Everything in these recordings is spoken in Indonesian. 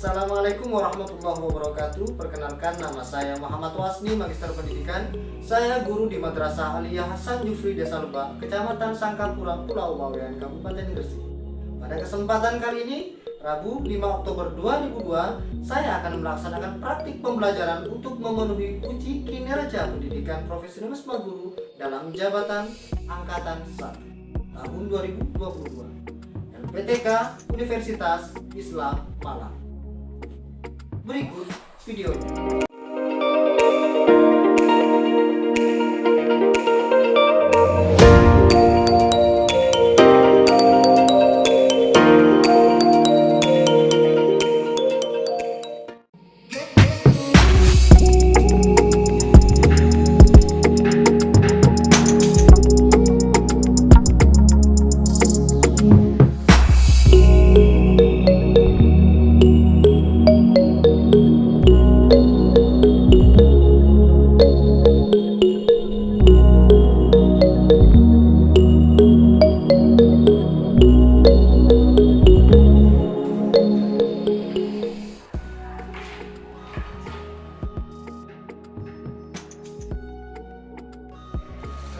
Assalamualaikum warahmatullahi wabarakatuh. Perkenalkan, nama saya Muhammad Wasni, Magister Pendidikan. Saya guru di Madrasah Aliyah Hasan Jufri Desa Lebak, Kecamatan Sangkapura, Pulau Bawean, Kabupaten Gresik. Pada kesempatan kali ini, Rabu 5 Oktober 2002, saya akan melaksanakan praktik pembelajaran untuk memenuhi uji kinerja pendidikan profesionalisme guru dalam jabatan Angkatan 1 tahun 2022 LPTK Universitas Islam Malang. Berikut videonya.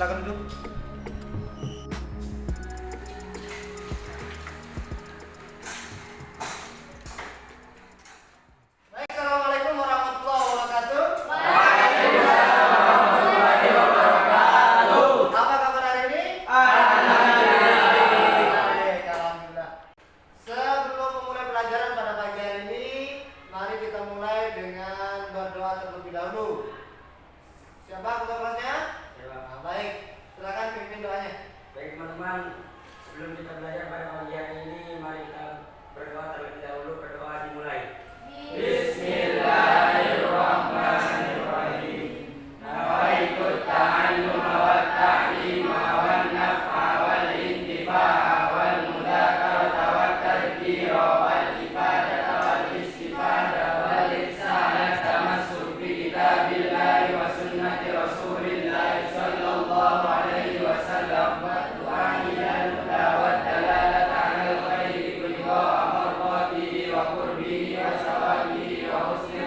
Silakan duduk. Baik, assalamualaikum warahmatullahi wabarakatuh. Apa kabar hari ini? Baik, alhamdulillah. Sebelum memulai pelajaran pada pagi hari ini, mari kita mulai dengan berdoa terlebih dahulu. Siapa ketua kelasnya? Nah, baik, silakan pimpin doanya. Baik teman-teman, sebelum kita belajar pada pagi hari ini, mari kita berdoa terlebih dahulu. Berdoa dimulai. Bismillahirrahmanirrahim. Nawaitu ta'alluma wa ta'lima wan naf'a wal intifa'a wal mudzakarata wat tadhkira wal ifadata wal istifada wal ihsana tamassuk bi kitabillahi wa sunnati rasulillahi sallallahu alaihi wasallam wa du'a ilal huda wa dalalata 'alal khairi kulli wa amratihi wa qurbihi wa sawabihi wa husni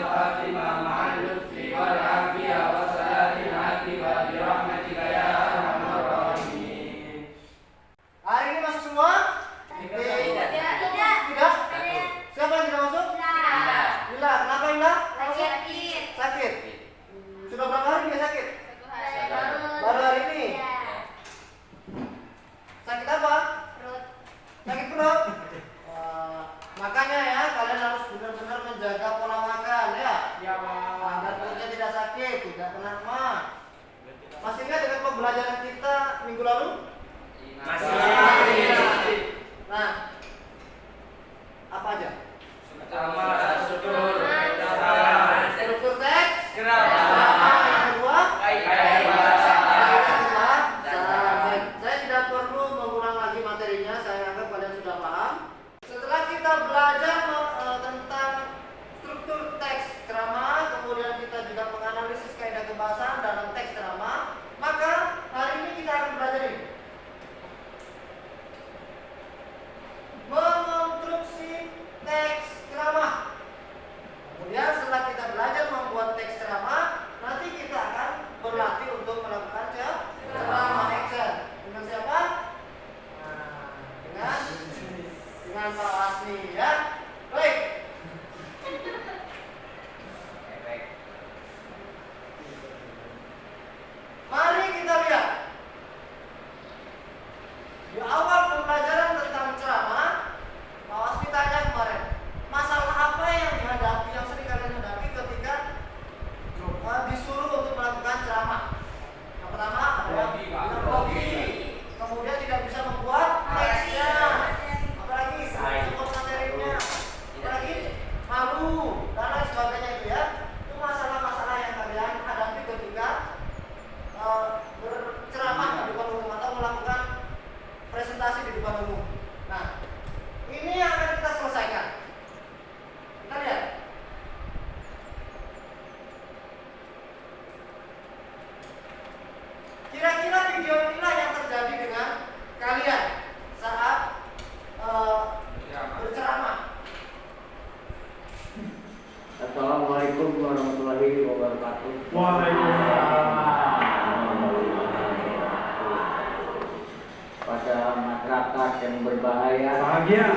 berbahaya. Bahagia.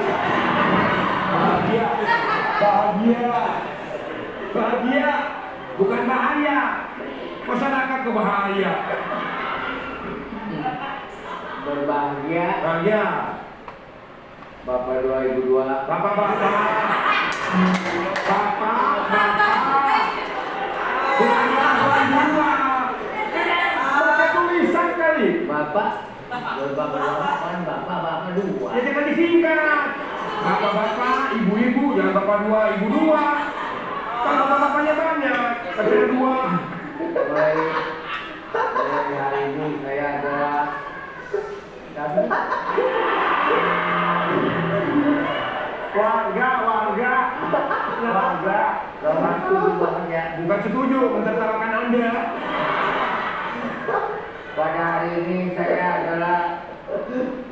Bahagia. Bahagia. Bahagia. Bukan bahaya. Masyarakat kebahaya. Berbahagia. Bahagia. Bapak 2, Ibu 2. Bapak-bapak. Bapak-bapak. Bukan dua. Pakai tulisan kali. Bapak berbahagia. Bapak 2. Ya jangan disingkat. Bapak-bapak, ibu-ibu, jangan bapak 2, ibu 2. Kan bapak-bapaknya banyak, tapi ada 2. Baik. Dari hari ini saya adalah warga. Bapak setuju banget ya. Bukan setuju, mentertawakan Anda. Pada hari ini saya adalah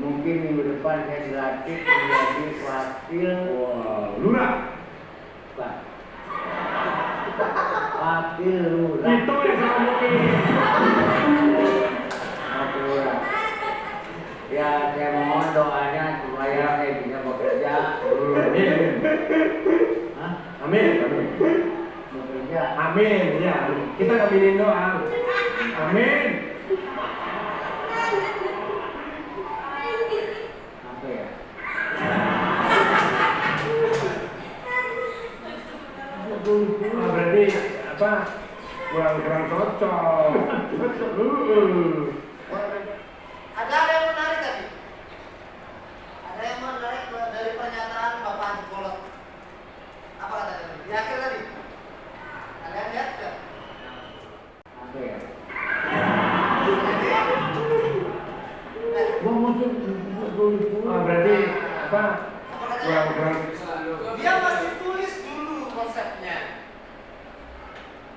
mungkin minggu depan saya dilantik menjadi wakil Lurah. Pak. Wakil lurah. Itu yang saya omongin. Wakil lurah. Ya saya mohon doanya supaya saya bisa bekerja. Amin. Hah? Amin. Amin. Bekerja. Amin. Ya, kita ngambilin doa. Amin. Apa ya? Berarti apa? Kurang cocok. Ada yang menarik tadi? Ada yang menarik dari pernyataan Bapak Haji Bolot? Apa kata tadi? Di akhir tadi? Kalian lihat tidak? Apa ya? Berarti apa? Apa katanya? Kurang. Dia masih tulis dulu konsepnya.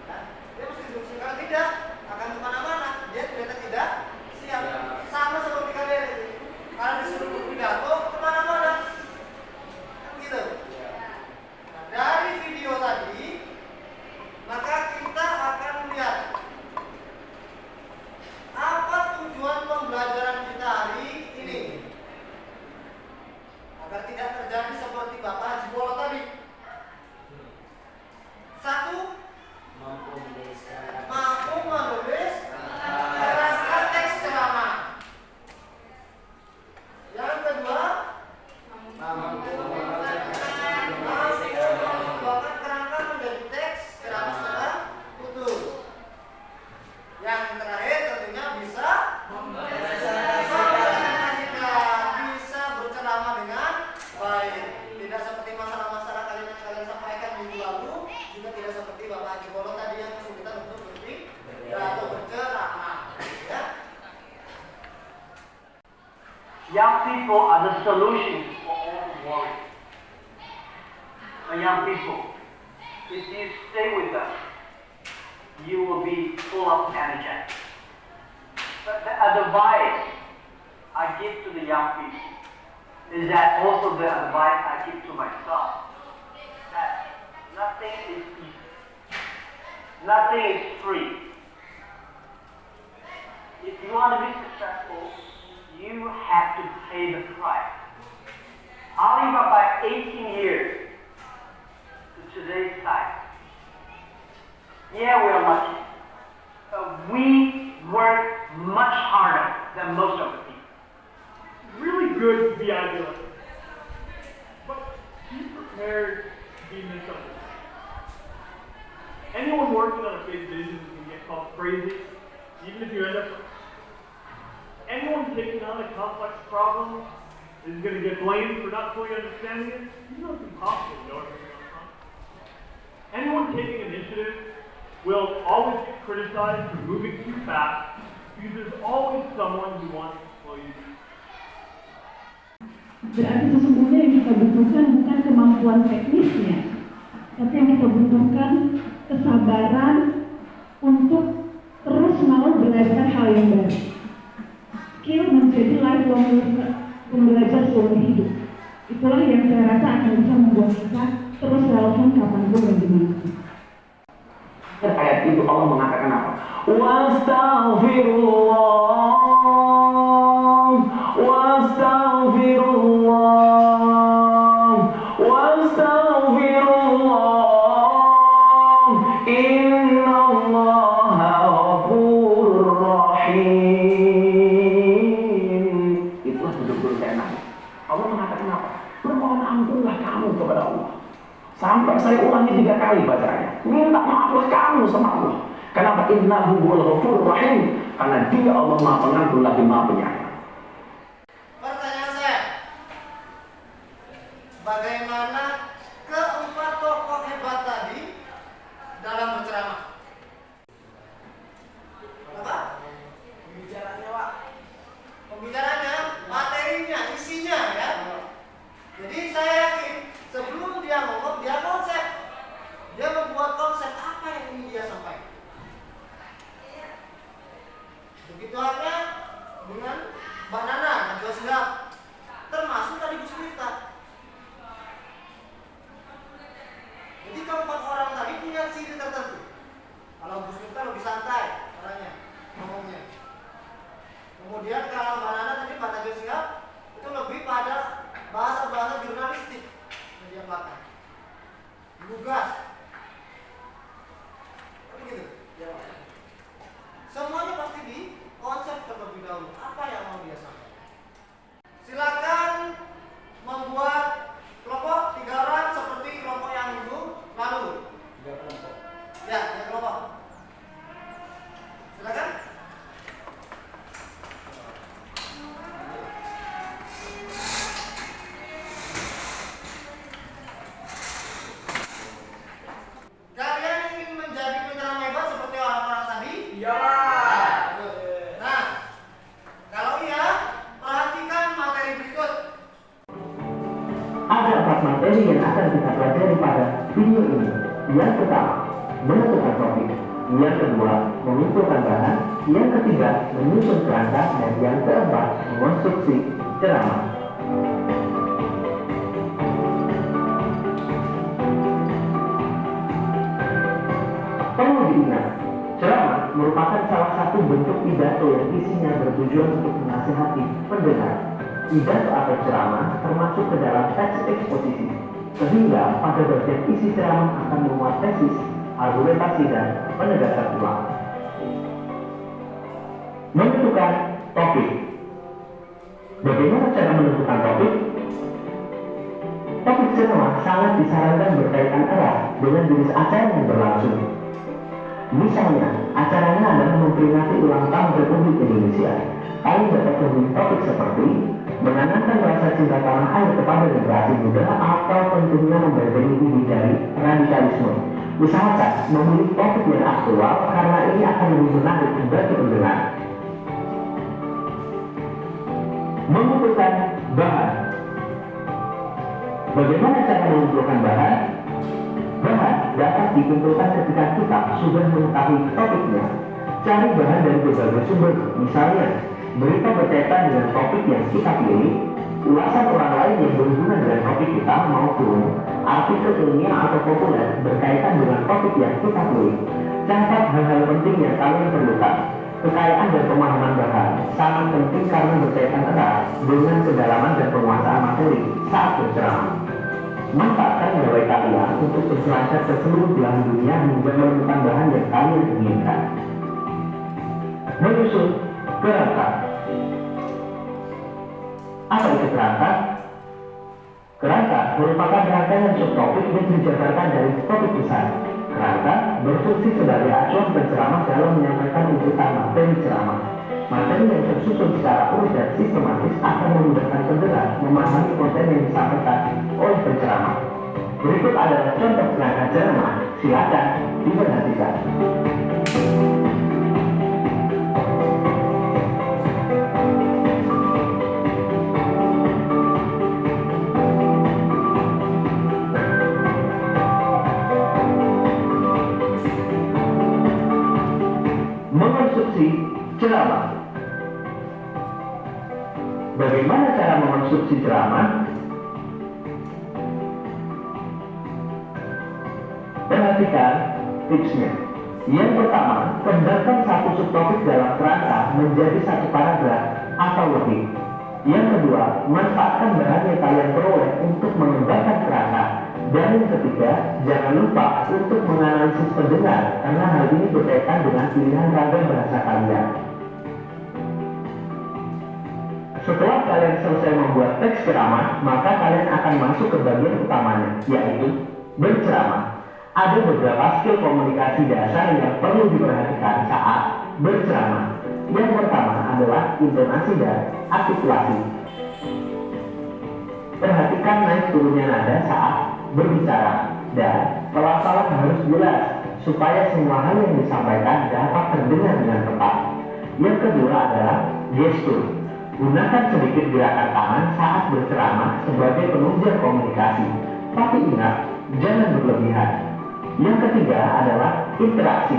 Nah, dia mesti tulis. Kalau tidak akan kemana-mana. Dia ternyata tidak siap. Sama seperti kalian itu. Kalau disuruh berpidato kemana-mana. Kan gitu. Nah, dari video tadi, maka kita akan melihat apa tujuan pembelajaran kita hari ini. Agar tidak terjadi seperti Bapak Haji Bolot tadi. Satu, mampu menulis kerangka teks ceramah. Yang kedua, mampu membuat kerangka menjadi teks ceramah secara utuh. Yang terakhir tentunya bisa bisa berceramah dengan baik. Tidak seperti masalah-masalah kalian yang kalian sampaikan minggu lalu, juga tidak seperti Bapak Haji Bolot tadi yang kesulitan untuk atau berceramah. Ya. Young people are the solution for all worry. Young people, if you stay with us, you will be full of energy. But the advice I give to the young people is that also the advice I give to myself, that nothing is easy. Nothing is free. If you want to be successful, you have to pay the price. Alibaba 18 years to today's time. Yeah, we are lucky. We work much harder than most of the people. Really good to be idealistic, but be prepared to be misunderstood. Anyone working on a big vision is going to get called crazy, even if you end up. Anyone taking on a complex problem is going to get blamed for not fully understanding it. You know it's impossible to know everything up front. Anyone taking initiative will always get criticized for moving too fast because there's always someone who wants to slow you down. Berarti sesungguhnya yang kita butuhkan bukan kemampuan teknisnya, tapi yang kita butuhkan kesabaran untuk terus mau belajar hal yang baru. Skill menjadi lifelong pembelajar seumur hidup. Itulah yang saya rasa akan bisa membuat kita terus relevan kapanpun dan dimanapun. Ayat itu Allah mengatakan apa? Wastaghfirullah, wastaghfirullah. Sampai saya ulangi 3 kali bacanya. Minta maaf kamu sama Allah. Kenapa? Innahu huwal ghafurur rahim. Karena Dia Allah Maha Pengampun lagi Maha Penyayang. Pertanyaan saya, bagaimana keempat tokoh hebat tadi dalam berceramah? Apa? Pembicaranya, Pak. Pembicaranya, materinya, isinya, ya. Jadi saya yakin sebelum dia ngomong, dia konsep. Dia membuat konsep apa yang ingin dia sampaikan. Begitu halnya dengan Mbak Nana, Najwa Shihab, termasuk tadi Gus Miftah. Jadi keempat orang tadi punya ciri tertentu. Kalau Gus Miftah lebih santai orangnya, ngomongnya. Kemudian kalau Mbak Nana tadi, Mbak Najwa Shihab, itu lebih pada bahasa-bahasa jurnalistik media belakang. Lugas. Begitu. Ya, Pak. Semuanya pasti di konsep terlebih dahulu. Apa yang mau dia sampaikan? Silakan membuat kelompok 3 orang seperti kelompok yang dulu lalu. 3 kelompok. Ya, 3 kelompok. Silakan. Kalian ingin menjadi penyeram hebat seperti orang-orang tadi? Iya. Nah, kalau iya, perhatikan materi berikut. Ada 4 materi yang akan kita pelajari pada video ini. Yang pertama, menentukan topik. Yang kedua, mengumpulkan bahan. Yang ketiga, menyusun kerangka. Dan yang keempat, mengonstruksi ceramah. Perlu diingat, ceramah merupakan salah satu bentuk pidato yang isinya bertujuan untuk menasihati pendengar. Pidato atau ceramah termasuk ke dalam teks eksposisi, sehingga pada bagian isi ceramah akan memuat tesis, argumentasi, dan penegasan ulang. Menentukan topik. Bagaimana cara menentukan topik? Topik ceramah sangat disarankan berkaitan erat dengan jenis acara yang berlangsung. Misalnya, acaranya adalah memperingati ulang tahun Republik Indonesia. Kalian dapat memilih topik seperti menanamkan rasa cinta tanah air kepada generasi muda atau tentunya membentengi diri dari radikalisme. Usahakan memilih topik yang aktual karena ini akan lebih menarik bagi pendengar. Mengumpulkan bahan. Bagaimana cara mengumpulkan bahan? Bahan dapat dikumpulkan ketika kita sudah mengetahui topiknya. Cari bahan dari berbagai sumber, misalnya berita berkaitan dengan topik yang kita pilih, ulasan orang lain yang berhubungan dengan topik kita, maupun artikel ilmiah atau populer berkaitan dengan topik yang kita pilih. Catat hal-hal penting yang kalian perlukan. Kekayaan dan pemahaman bahan sangat penting karena berkaitan erat dengan kedalaman dan penguasaan materi saat berceramah. Manfaatkan gawai kalian untuk berselancar ke seluruh belahan dunia hingga menemukan bahan yang kalian inginkan. Menyusun kerangka. Apa itu kerangka? Kerangka merupakan rangkaian subtopik yang dijabarkan dari topik besar. Kerangka berfungsi sebagai acuan penceramah dalam menyampaikan urutan materi ceramah. Materi yang tersusun secara urut dan sistematis akan memudahkan pendengar memahami konten yang disampaikan oleh penceramah. Berikut adalah contoh kerangka ceramah. Silakan diperhatikan. Mengonstruksi ceramah. Bagaimana cara mengonstruksi ceramah? Perhatikan tipsnya. Yang pertama, kembangkan satu subtopik dalam kerangka menjadi satu paragraf atau lebih. Yang kedua, manfaatkan bahan yang kalian peroleh untuk mengembangkan kerangka. Dan yang ketiga, jangan lupa untuk menganalisis pendengar karena hal ini berkaitan dengan pilihan ragam bahasa kalian. Setelah kalian selesai membuat teks ceramah, maka kalian akan masuk ke bagian utamanya, yaitu berceramah. Ada beberapa skill komunikasi dasar yang perlu diperhatikan saat berceramah. Yang pertama adalah intonasi dan artikulasi. Perhatikan naik turunnya nada saat berbicara dan pelafalan harus jelas supaya semua hal yang disampaikan dapat terdengar dengan tepat. Yang kedua adalah gestur. Gunakan sedikit gerakan tangan saat berceramah sebagai penunjang komunikasi. Tapi ingat, jangan berlebihan. Yang ketiga adalah interaksi.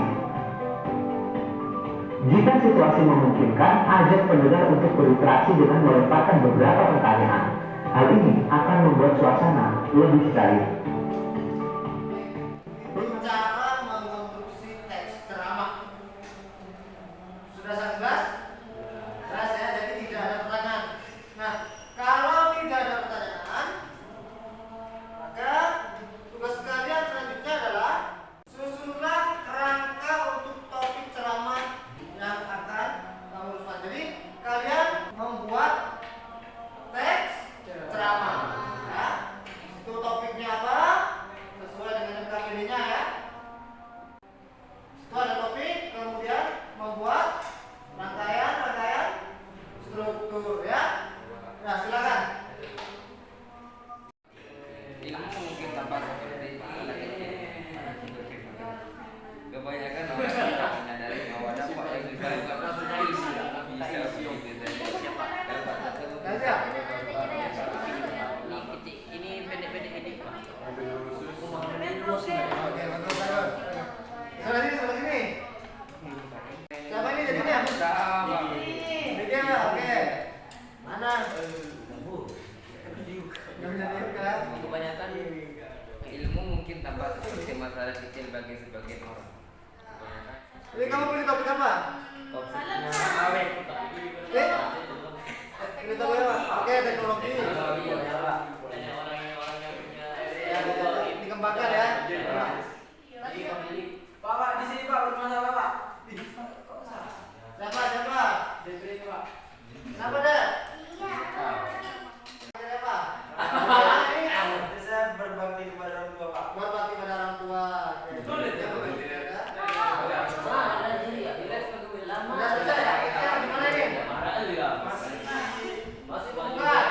Jika situasi memungkinkan, ajak pendengar untuk berinteraksi dengan melemparkan beberapa pertanyaan. Hal ini akan membuat suasana lebih cair. Cara mengonstruksi teks ceramah. Sudah sangat jelas? Jelas ya, jadi tidak ada pertanyaan. Nah, kalau tidak ada pertanyaan, maka tugas kalian selanjutnya adalah susunlah kerangka untuk topik ceramah yang akan kamu uruskan. Jadi kalian membuat teks ceramah. Ya. Itu topiknya apa? Sesuai dengan KPD-nya ya. Itu ada topik, kemudian membuat rangkaian struktur ya. Nah, silakan. Ilmu mungkin tampak seperti anak kecil. Kebanyakan orang tidak menyadari bahwa dampak yang dibalik karena bisa begitu saja. Ini pendek-pendek ini. Oke, bagus. Sebelah sini. Siapa ini jadinya? Begini, oke. Mana? Kebanyakan Ilmu mungkin tampak seperti masalah kecil bagi sebagian orang. Jadi kamu pilih topik apa? Pilih topik apa? Oke, teknologi. Ya, dikembangkan ya. Bapak di sini Pak, bermasalah Bapak. Siapa? Kenapa dah? Siapa? Saya berbakti kepada orang tua Pak. Berbakti pada orang tua. Udah selesai ya? Gimana ini? Masih Bukan.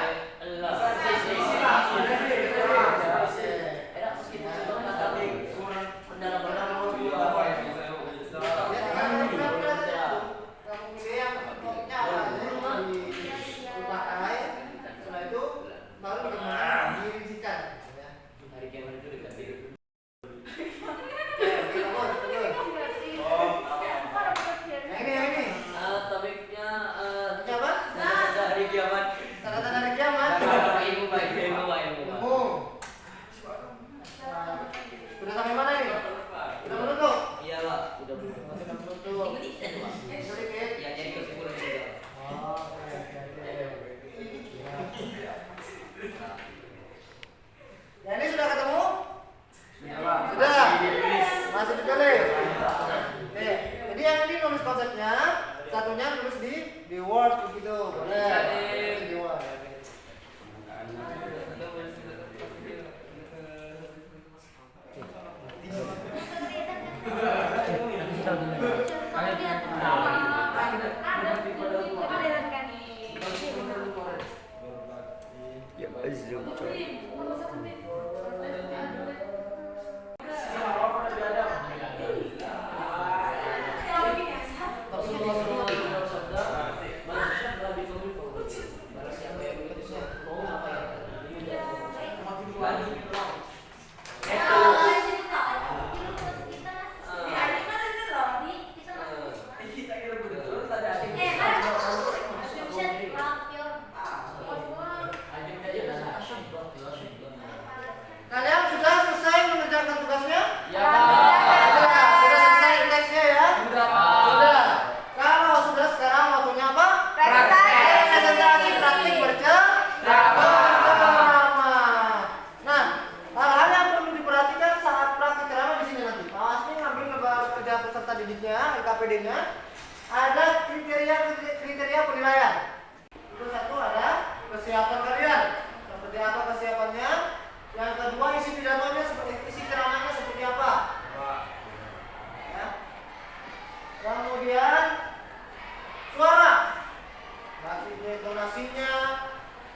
Kamu pilih yang topiknya apa? Dipakai. Setelah itu baru bagaimana dirincikan. hari kiamat itu dekat diri. Yang ini. Topiknya Apa? hari kiamat. Tanda-tanda hari kiamat. Ilmu Pak. Ilmu. Sudah sampai mana ini? Sudah menutup? Iya Pak, udah Masih menutup. Sedikit. ya jadi kesimpulan juga. Ya ini sudah ketemu? Sudah. Masih ditulis. Oke. Jadi yang ini nulis konsepnya, satunya nulis di Word begitu. Boleh. Di Word.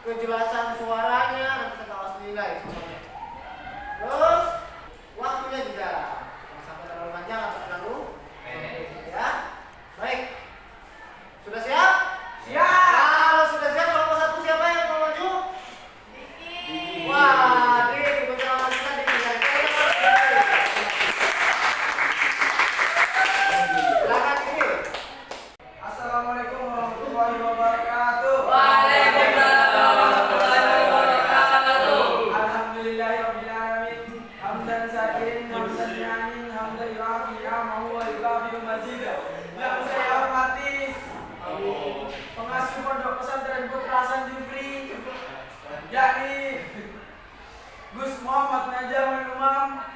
kejelasan suaranya, nanti saya awas nilai semuanya. Terus waktunya juga jangan sampai terlalu panjang atau terlalu ya. Baik, sudah siap? Kalau sudah siap, kelompok satu siapa yang mau maju? Wah, Dik, beberapa kita Dik. Silakan Dik. Assalamualaikum warahmatullahi wabarakatuh. Waalaikumsalam warahmatullahi wabarakatuh. Alhamdulillahirabbil alamin. Hamdan syakirin, hamdan nyamin, hamdan yuafi ni'amahu wa yukafi mazidah. Yang saya hormati pengasuh Pondok Pesantren Putra Hasan Jufri, yakni Gus Muhammad Najamul Umam.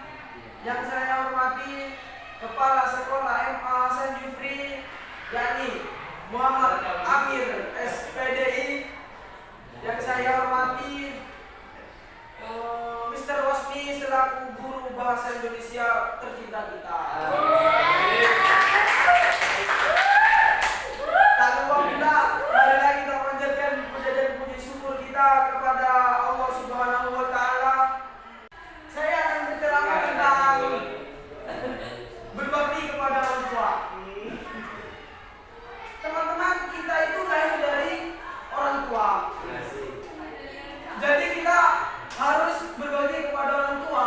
Yang saya hormati Kepala Sekolah MA Hasan Jufri, yakni Muhammad Amir SPDI. Yang saya hormati Mr. Wasmi selaku guru bahasa Indonesia tercinta kita. Tak lupa kita, marilah kita panjatkan puja dan puji syukur kita kepada Allah Subhanahu wa Ta'ala. Saya akan berceramah tentang berbakti kepada orang tua. Teman-teman, kita itu lahir dari orang tua. Jadi kita harus berbakti kepada orang tua.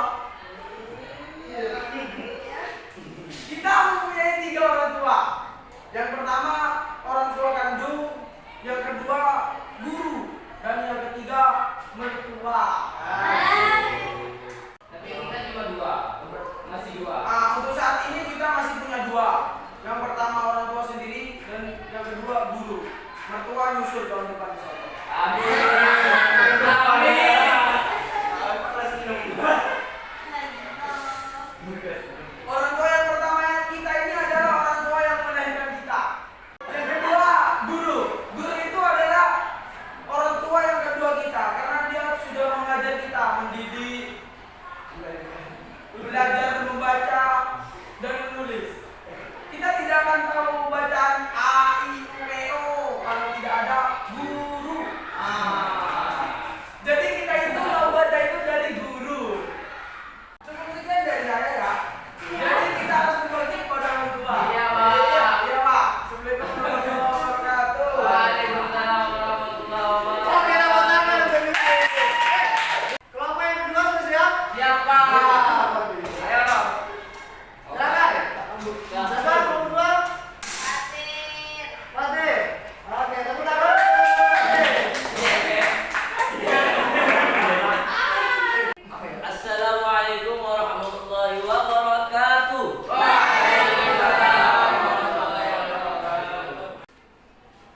Kita mempunyai 3 orang tua. Yang pertama orang tua kandung, yang kedua guru, dan yang ketiga mertua. Tapi kita cuma 2, masih 2. Untuk saat ini kita masih punya 2. Yang pertama orang tua sendiri dan yang kedua guru. Mertua nyusul tahun depan insyaallah. Amin. Amin. Orang tua yang pertama yang kita ini adalah orang tua yang melahirkan kita. Yang kedua guru. Guru itu adalah orang tua yang kedua kita karena dia sudah mengajar kita, mendidik, belajar membaca dan menulis. Kita tidak akan tahu bacaan A, I, U, E, O kalau tidak ada guru. Jadi kita itu tahu baca itu dari guru. Cukup sekian dari saya ya. Jadi kita harus berbakti kepada orang tua. Iya, Pak. Iya, Pak. Assalamualaikum warahmatullahi wabarakatuh. Waalaikumsalam warahmatullahi wabarakatuh. Oke, tepuk tangan untuk Dik. Kelompok yang kedua sudah siap? Siapa? Ayo. Silakan. Siapa kelompok kedua? Fatih. Oke, tepuk tangan. Assalamualaikum warahmatullahi wabarakatuh.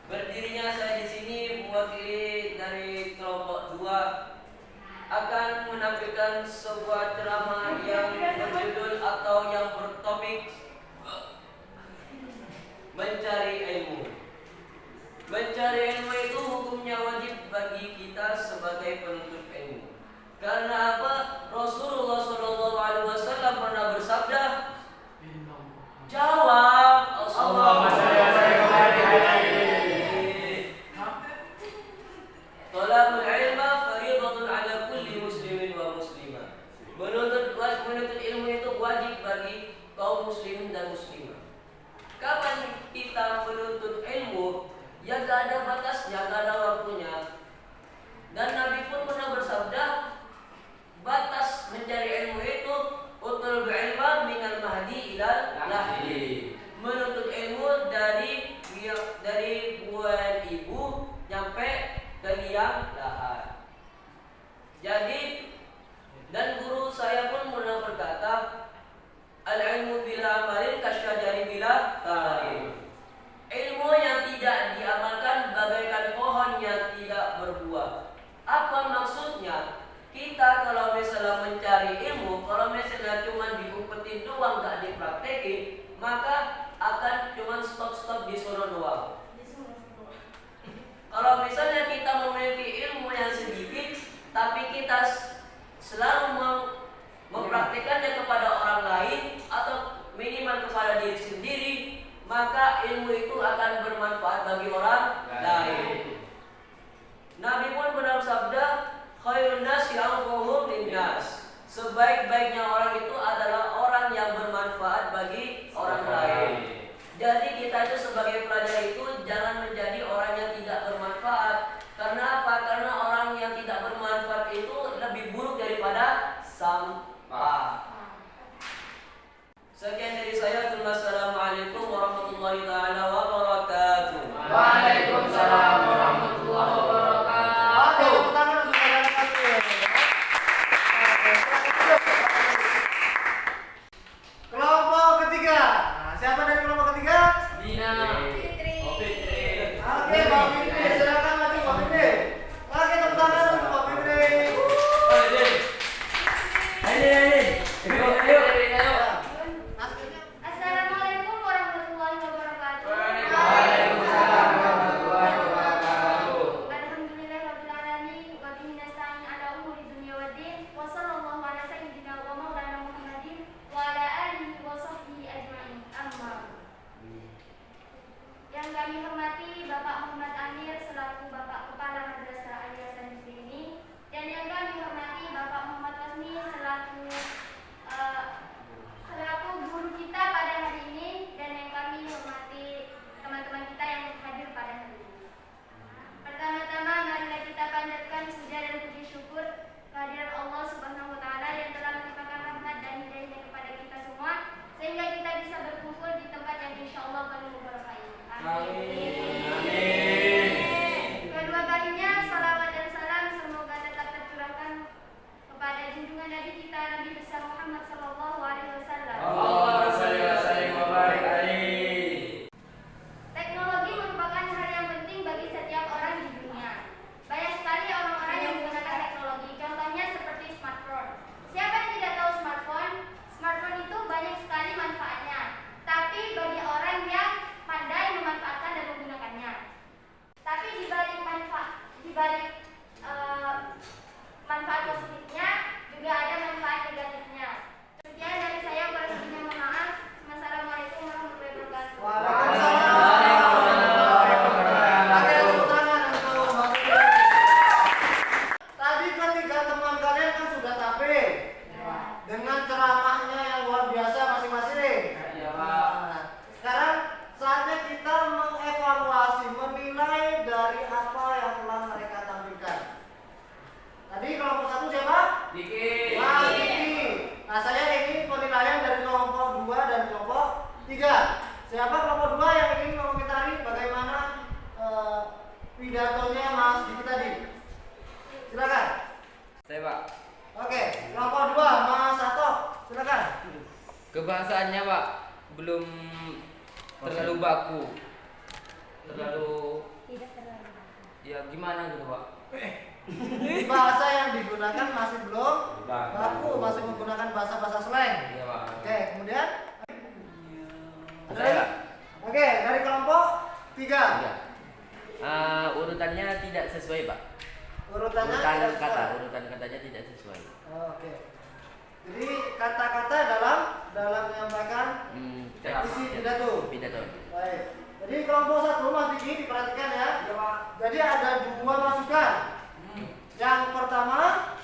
Berdirinya saya di sini mewakili dari kelompok 2 akan menampilkan sebuah ceramah yang berjudul atau yang bertopik mencari ilmu. Mencari ilmu itu hukumnya wajib bagi kita sebagai penuntut ilmu. Karena apa? Rasulullah SAW pernah bersabda, jawab Allahumma shalli alaihi. Talabul ilma fardhatun ala kulli muslimin wa muslimah. Menuntut ilmu itu wajib bagi kaum muslimin dan muslimah. Kapan kita menuntut ilmu? Ya gak ada batasnya, gak ada waktunya. Dan Nabi pun pernah bersabda, batas mencari ilmu itu utul ilma minal mahdi ilal lahdi. Menuntut ilmu dari buah ibu nyampe ke liang lahat. Jadi dan guru saya pun pernah berkata, al ilmu bila amalin kasyajari bila tarim. Ilmu yang tidak diamalkan bagaikan pohon yang tidak berbuah. Apa maksudnya? Kita kalau misalnya mencari ilmu, kalau misalnya cuma diumpetin doang gak dipraktekin, maka akan cuma stop di sono doang. Kalau misalnya kita memiliki ilmu yang sedikit, tapi kita selalu mempraktekannya kepada orang lain atau minimal kepada diri sendiri, maka ilmu itu akan bermanfaat bagi orang lain. Nabi pun benar Sebaik-baiknya orang itu adalah orang yang bermanfaat bagi orang lain. Jadi kita itu sebagai pelajar itu jangan menjadi orang yang tidak bermanfaat. Karena apa? Karena orang yang tidak bermanfaat itu lebih buruk daripada sampah. Sekian dari saya. Assalamualaikum warahmatullahi taala wabarakatuh. Waalaikumsalam warahmatullahi wabarakatuh. Oke, tepuk tangan untuk saudara kami. Kelompok ketiga. Nah, siapa dari kelompok ketiga? Dina. Oke, Mbak Fitri, silakan maju Mbak Fitri. Oke, tepuk tangan untuk Mbak Fitri. Assalamualaikum warahmatullahi wabarakatuh. Waalaikumsalam warahmatullahi wabarakatuh. Alhamdulillahirabbil alamin wa bihi nasta'in ala umuri dunya waddin wa sallallahu ala sayyidina wa maulana Muhammadin wa ala alihi wa sahbihi ajma'in. Amma. Yang kami hormati Bapak Muhammad Amir selaku Bapak Kepala Madrasah Aliyah Sanjufri ini, dan yang kami hormati Bapak Muhammad Wasni selaku guru kita pada hari ini, dan yang kami hormati teman-teman kita yang hadir pada hari ini. Pertama-tama marilah kita panjatkan puja dan puji syukur kehadirat Allah Subhanahu wa taala yang telah melimpahkan rahmat dan hidayahnya kepada kita semua sehingga kita bisa berkumpul di tempat yang insyaallah penuh berkah ini. Amin. Kedua kalinya salawat dan salam semoga tetap tercurahkan kepada junjungan Nabi kita Nabi besar Muhammad sallallahu alaihi wasallam. Allahumma shalli wa sallim wa barik alaihi. Teknologi merupakan hal yang penting bagi setiap orang di dunia. Banyak sekali orang-orang yang menggunakan teknologi, contohnya seperti smartphone. Siapa yang tidak tahu smartphone? Smartphone itu banyak sekali manfaatnya, tapi bagi orang yang pandai memanfaatkan dan menggunakannya. Tapi di balik manfaat positifnya juga ada manfaat negatifnya. Sekian dari saya, kurang lebihnya mohon maaf. Wassalamualaikum warahmatullahi wabarakatuh. Waalaikumsalam warahmatullahi wabarakatuh. Oke, tepuk tangan untuk Mbak Fitri. Tadi ketiga teman kalian kan sudah tampil dengan ceramahnya yang luar biasa masing-masing. Iya, Pak. Nah, sekarang saatnya kita mengevaluasi, menilai dari apa yang telah mereka tampilkan. Tadi kelompok satu siapa? Diki. Wah, Diki. Nah, saya ingin penilaian dari kelompok 2 dan kelompok 3. Siapa kelompok 2 yang ingin mengomentari bagaimana pidatonya Mas Diki tadi? Silakan. Saya, Pak. Oke, kelompok 2 Mas Sato, silakan. Kebahasaannya, Pak, belum terlalu baku. Ya gimana gitu, Pak? Bahasa yang digunakan masih belum baku, masih menggunakan bahasa-bahasa slang. Iya, Pak. Oke, kemudian ada Saya, lagi? Pak. Oke, dari kelompok 3. Urutannya tidak sesuai, Pak. Urutannya Urutan tidak kata, sesuai. urutan katanya tidak sesuai. Oke. Jadi kata-kata dalam menyampaikan isi pidato. Pidato. Baik. Jadi kelompok 1 Mas Diki diperhatikan ya. Jadi ada 2 masukan. Yang pertama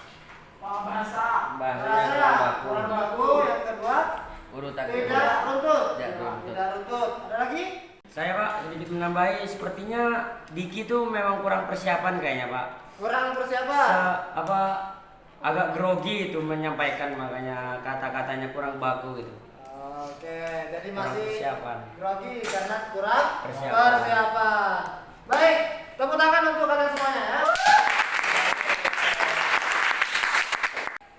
bahasa kurang baku. Yang kedua Urutan tidak runtut. Tidak runtut. Tidak runtut. Ada lagi? Saya, Pak, sedikit menambahi, sepertinya Diki itu memang kurang persiapan kayaknya, Pak. Kurang persiapan. Agak grogi itu menyampaikan, makanya kata-katanya kurang baku gitu. Oke, jadi Kurang masih persiapan. grogi karena kurang Persiapan. persiapan. Baik, tepuk tangan untuk kalian semuanya ya.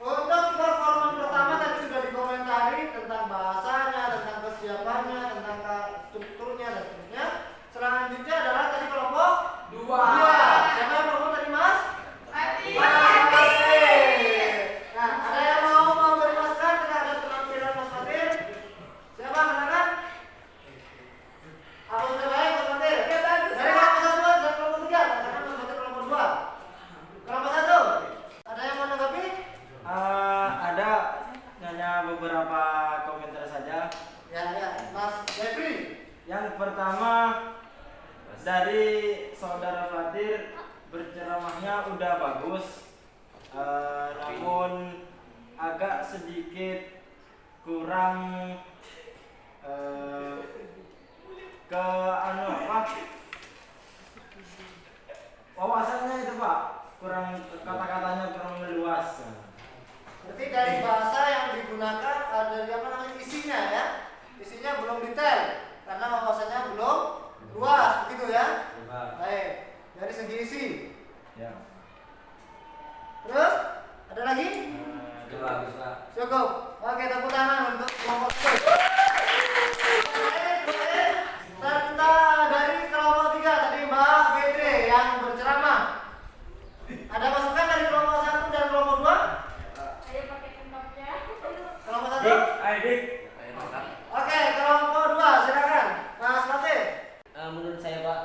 Untuk performa pertama tadi sudah dikomentari tentang bahasanya, tentang kesiapannya, tentang strukturnya dan seterusnya. Selanjutnya adalah tadi kelompok 2. Siapa yang performa tadi, Mas? Nah, ada yang mau memberi masukan terhadap penampilan Mas Fatir? Siapa silakan? Aku sudah baik Mas Fatir. Dari kelompok 1 dan kelompok 3, karena Mas Fatir kelompok 2. Kelompok 1, ada yang mau menanggapi? Ada hanya beberapa komentar saja. Ya, Mas Jeffrey. Yang pertama, dari saudara Fatir, berceramahnya udah bagus, namun agak sedikit kurang ke wawasannya itu Pak, kurang kata-katanya kurang meluas. Berarti dari bahasa yang digunakan dari isinya ya, isinya belum detail karena wawasannya belum luas, begitu ya. Baik, dari segi isi. Ya. Terus ada lagi? Itu bagus Pak. Cukup. Oke, tepuk tangan untuk kelompok 1. Serta dari kelompok 3 tadi Mbak Fitri yang berceramah. Ada masukan dari kelompok 1 dan kelompok 2? Ayo pakai kentoknya. Kelompok 1? Ayo Dik. Oke, kelompok 2 silakan. Mas Fatih. Menurut saya Pak,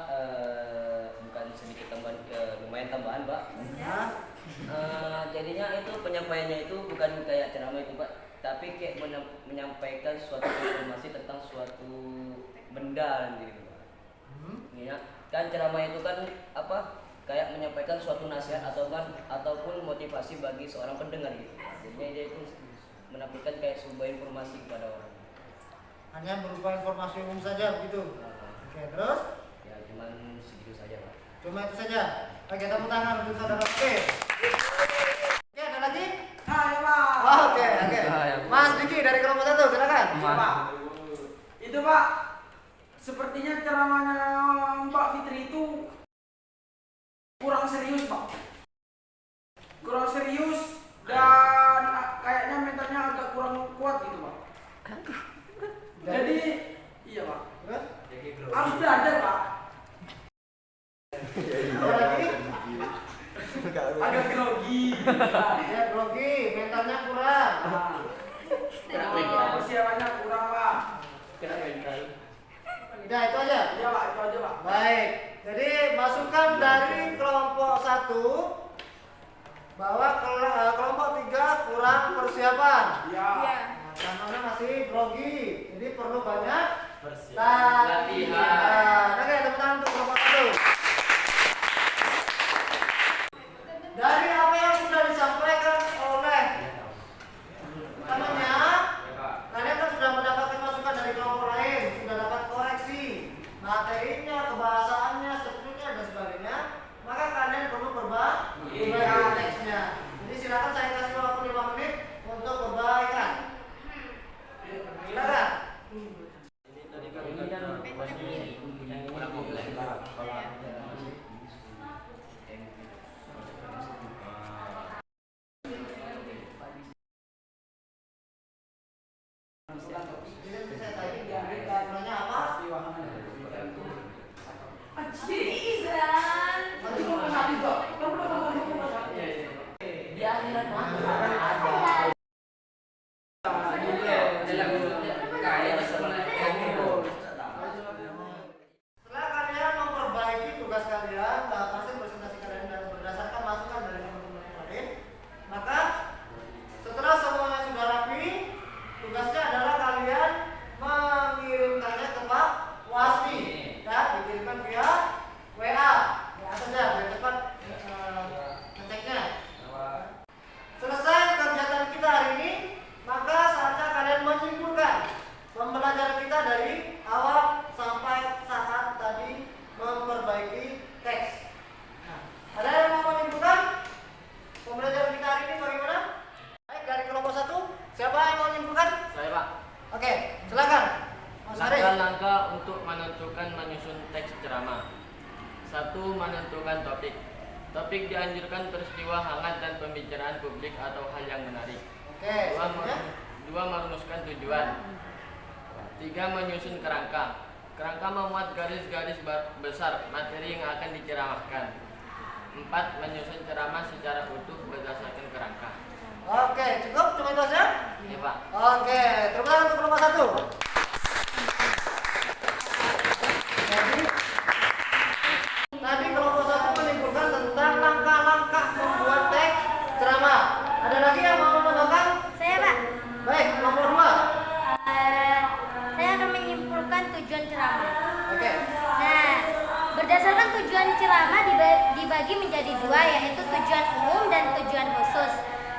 bukan sedikit tambahan, lumayan tambahan Pak. Jadinya itu penyampaiannya itu bukan kayak ceramah itu Pak, tapi kayak menyampaikan suatu informasi tentang suatu benda gitu Pak. Ya, kan ceramah itu kan apa? Kayak menyampaikan suatu nasihat ataupun motivasi bagi seorang pendengar gitu. Jadinya dia itu menampilkan kayak sebuah informasi kepada orang. Hanya berupa informasi umum saja begitu. Oke, terus? Ya cuman segitu saja Pak. Cuma itu saja. Oke, tepuk tangan untuk saudara Oke. Oke, ada lagi? Ya Pak. Oke. Mas Diki dari kelompok 1 silakan. Pak. Itu Pak, sepertinya ceramahnya Mbak Fitri itu kurang serius Pak. Kurang serius dan kayaknya mentalnya agak kurang kuat gitu Pak. Jadi iya Pak. Terus? Harus belajar Pak. Ada lagi? Agak grogi. Ya, grogi, mentalnya kurang. Persiapannya kurang Pak. Udah, itu aja. Iya Pak, itu aja Pak. Baik. Jadi masukan dari kelompok 1 bahwa kelompok 3 kurang persiapan. Iya. Karena masih grogi. Jadi perlu banyak Latihan. Oke, tepuk tangan untuk kelompok 1. Dari apa yang sudah disampaikan oleh temannya, kalian kan sudah mendapatkan masukan dari kelompok lain, sudah dapat koreksi materinya, kebahasaannya, strukturnya dan sebagainya. Maka kalian perlu perbaikan teksnya. Jadi silakan saya kasih waktu 5 menit untuk perbaikan. Silakan. Ini kan yang kurang kompleks. Saya tanya gunanya apa? Di akhirat ada. Setelah kalian memperbaiki tugas kalian, hasil presentasi kalian dan berdasarkan masukan dari teman-teman yang lain, maka setelah semuanya sudah rapi, tugasnya adalah kalian mengirimkannya ke Pak Waspi dan dikirimkan via WA. WA saja biar cepat ngeceknya. Selesai kegiatan kita hari ini, maka saatnya kalian menyimpulkan pembelajaran kita dari awal sampai saat tadi memperbaiki teks. Nah, ada yang mau menyimpulkan pembelajaran kita hari ini bagaimana? Baik, dari kelompok 1, siapa yang mau menyimpulkan? Saya Pak. Oke, silakan. Mas Arif. Langkah-langkah untuk menentukan menyusun teks ceramah. 1. Menentukan topik. Topik dianjurkan peristiwa hangat dan pembicaraan publik atau hal yang menarik. Oke, selanjutnya. 2. Merumuskan tujuan. 3. Menyusun kerangka. Kerangka memuat garis-garis besar materi yang akan diceramahkan. 4. Menyusun ceramah secara utuh berdasarkan kerangka. Oke, cukup cuma itu saja? Ya Pak. Oke, terima kasih untuk kelompok 1. Tadi kelompok 1 menyimpulkan tentang langkah-langkah membuat teks ceramah. Ada lagi yang mau menambahkan? Saya Pak. Baik, kelompok 2. Saya akan menyimpulkan tujuan ceramah. Oke. Nah, berdasarkan tujuan ceramah dibagi menjadi 2, yaitu tujuan umum dan tujuan khusus.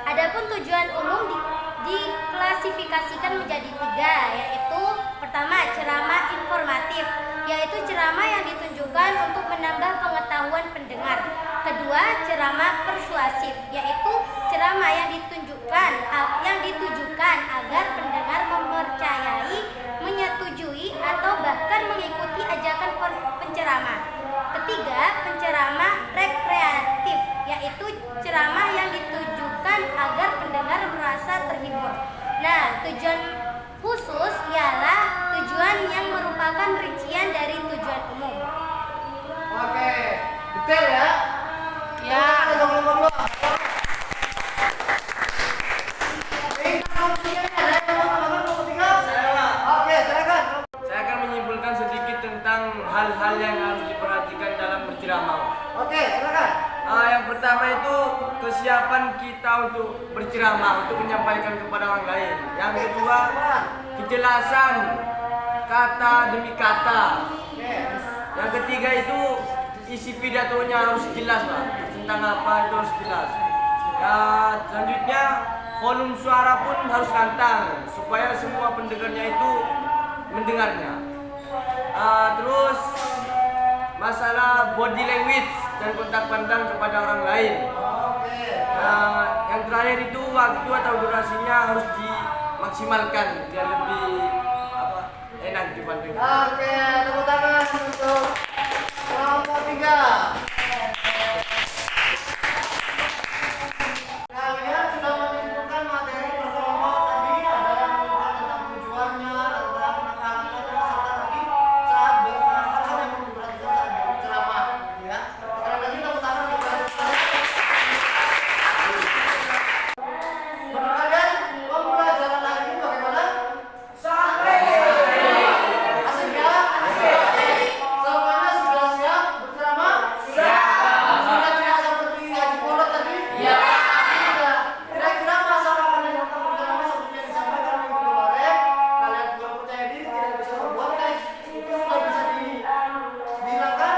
Adapun tujuan umum diklasifikasikan menjadi 3, yaitu pertama ceramah informatif, yaitu ceramah yang ditunjukkan untuk menambah pengetahuan pendengar. Kedua, ceramah persuasif, yaitu ceramah yang ditujukan agar pendengar mempercayai, menyetujui atau bahkan mengikuti ajakan penceramah. Ketiga, penceramah rekreatif, yaitu ceramah yang ditujukan agar pendengar merasa terhibur. Nah, tujuan khusus ialah tujuan yang merupakan rincian dari tujuan umum. Oke, detail ya. Ya. Ada nomor 2. Oke, silakan. Saya akan menyimpulkan sedikit tentang hal-hal yang harus diperhatikan dalam berceramah. Oke, silakan. Yang pertama itu kesiapan kita untuk berceramah, untuk menyampaikan kepada orang lain. Yang kedua, kejelasan kata demi kata. Yang ketiga itu isi pidatonya harus jelas, Pak. Tentang apa itu harus jelas. Ya, selanjutnya volume suara pun harus lantang supaya semua pendengarnya itu mendengarnya. Terus masalah body language dan kontak pandang kepada orang lain. Yang terakhir itu waktu atau durasinya harus dimaksimalkan biar lebih enak dipandang. Oke, tepuk tangan untuk kelompok 3. Kalian sudah menyimpulkan materi berkelompok tadi, ada yang menunjukkan tentang tujuannya, tentang penekanan, serta tadi saat hal-hal yang perlu diperhatikan saat berceramah, ya. Sekarang lagi tepuk tangan untuk kalian. Menurut kalian pembelajaran hari ini bagaimana? Asik ya? Semuanya sudah siap berceramah? Sudah tidak seperti Haji Polot tadi? Sudah. Kira-kira masalah kalian tentang berceramah seperti yang disampaikan minggu kemarin, kalian kurang percaya diri, tidak bisa membuat teks, itu sudah bisa dihilangkan?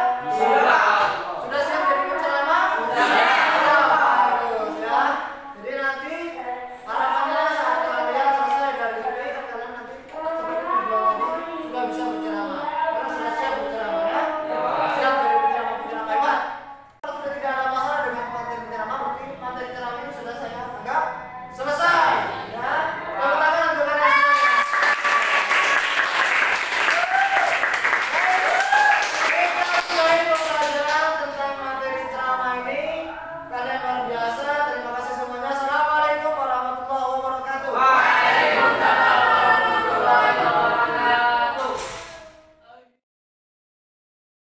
Sudah siap jadi penceramah? Bagus ya. Jadi nanti harapannya saat kalian selesai dari ini, kalian nanti seperti dibilang tadi sudah bisa berceramah. Karena sudah siap berceramah ya. Siap dari penceramah hebat. Kalau sudah tidak ada masalah dengan materi penceramah, berarti materi ceramah ini sudah saya anggap selesai. Ya. Tepuk tangan untuk kalian semua. Kita mulai pembelajaran tentang materi ceramah ini. Kalian luar biasa.